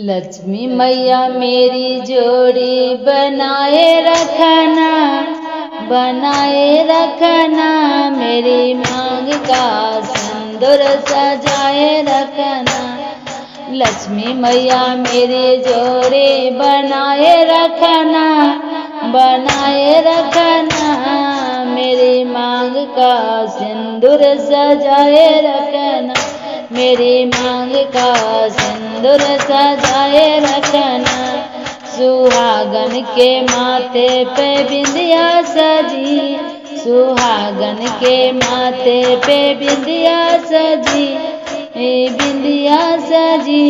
लक्ष्मी मैया मेरी जोड़ी बनाए रखना, बनाए रखना। मेरी मांग का सिंदूर सजाए रखना। लक्ष्मी मैया मेरी जोड़ी बनाए रखना, बनाए रखना। मेरी मांग का सिंदूर सजाए रखना, मेरी मांग का सिंदूर सजाए रखना। सुहागन के माथे पे बिंदिया सजी, सुहागन के माथे पे बिंदिया सजी, बिंदिया सजी।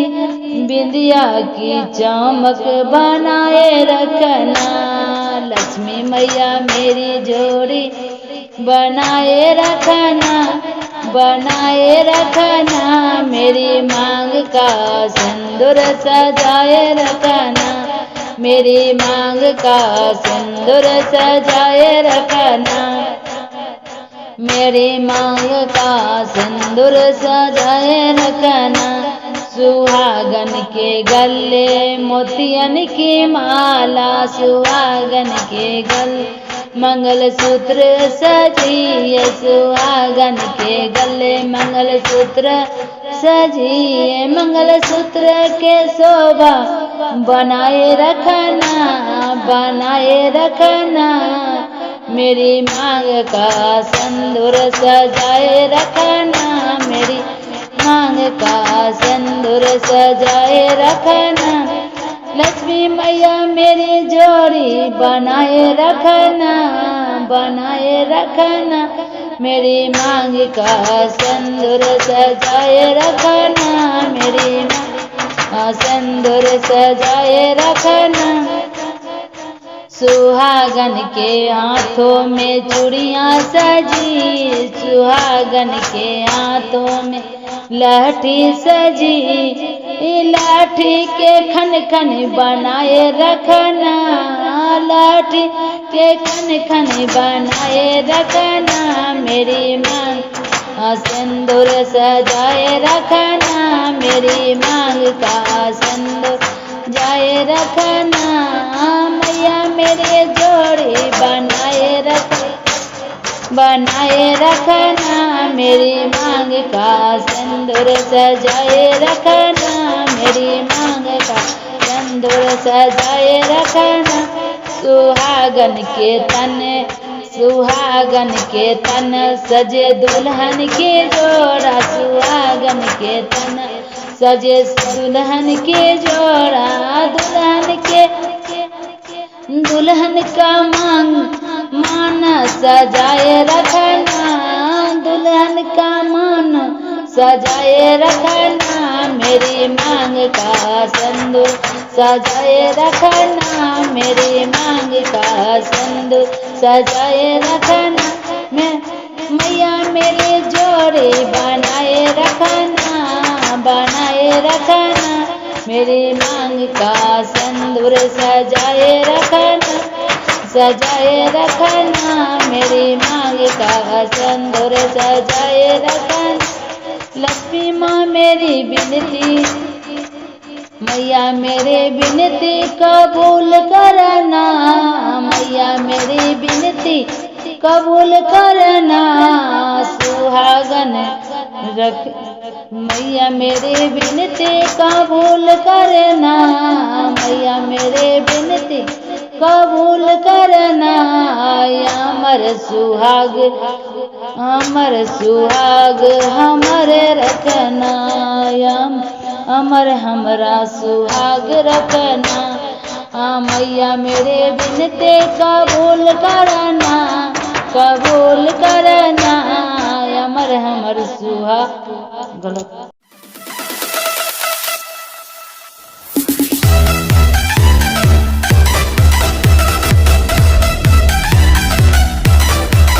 बिंदिया की चमक बनाए रखना। लक्ष्मी मैया मेरी जोड़ी बनाए रखना, बनाए रखना। मेरी मांग का सिंदूर सजाए रखना, मेरी मांग का सिंदूर सजाए रखना। मेरी मांग का सिंदूर सजाए रखना। सुहागन के गले मोतियन की माला, सुहागन के गले मंगलसूत्र सजिए, सुहागन के गले मंगलसूत्र सजिए। मंगलसूत्र के शोभा बनाए रखना, बनाए रखना। मेरी मांग का सिंदूर सजाए रखना, मेरी मांग का सिंदूर सजाए रखना। लक्ष्मी मैया मेरी जोड़ी बनाए रखना, बनाए रखना। मेरी मांग का सिंदूर सजाए रखना, मेरी मांग सिंदूर सजाए रखना। सुहागन के हाथों में चूड़ियां सजी, सुहागन के हाथों में लाठी सजी। लाठी के खन खन बनाए रखना, लाठी के खन खन बनाए रखना। मेरी मांग सिंदूर सजाए रखना, मेरी मांग का सिंदूर जाए रखना। मैया मेरे जोड़ी बनाए रख, बनाए रखना। मेरी मांग का सिंदूर सजाए रखना, मेरी मांग का सिंदूर सजाए रखना। सुहागन के तन, सुहागन के तन सजे दुल्हन के जोड़ा, सुहागन के तन सजे दुल्हन के जोड़ा। दुल्हन के, दुल्हन का मान सजाए रखना, दुल्हन का मान सजाए रखना। मेरी मांग का सिंदूर सजाए रखना, मेरी मांग का सिंदूर सजाए रखना। मैया मेरी जोड़ी बनाए रखना, बनाए रखना। मेरी मांग का सिंदूर सजाए रखना, सजाए रखना। मेरी मांग का सिंदूर सजाए रखना। लक्ष्मी माँ मेरी विनती, मैया मेरे विनती कबूल करना, मैया मेरी विनती कबूल करना। सुहागन रख, मैया मेरे विनती कबूल करना, मैया मेरे विनती कबूल करना। अमर सुहाग, अमर सुहाग हमरे रखना, अमर हमरा सुहाग रखना। मैया मेरे विनती कबूल करना, कबूल करना। अमर हमर सुहाग, गलत।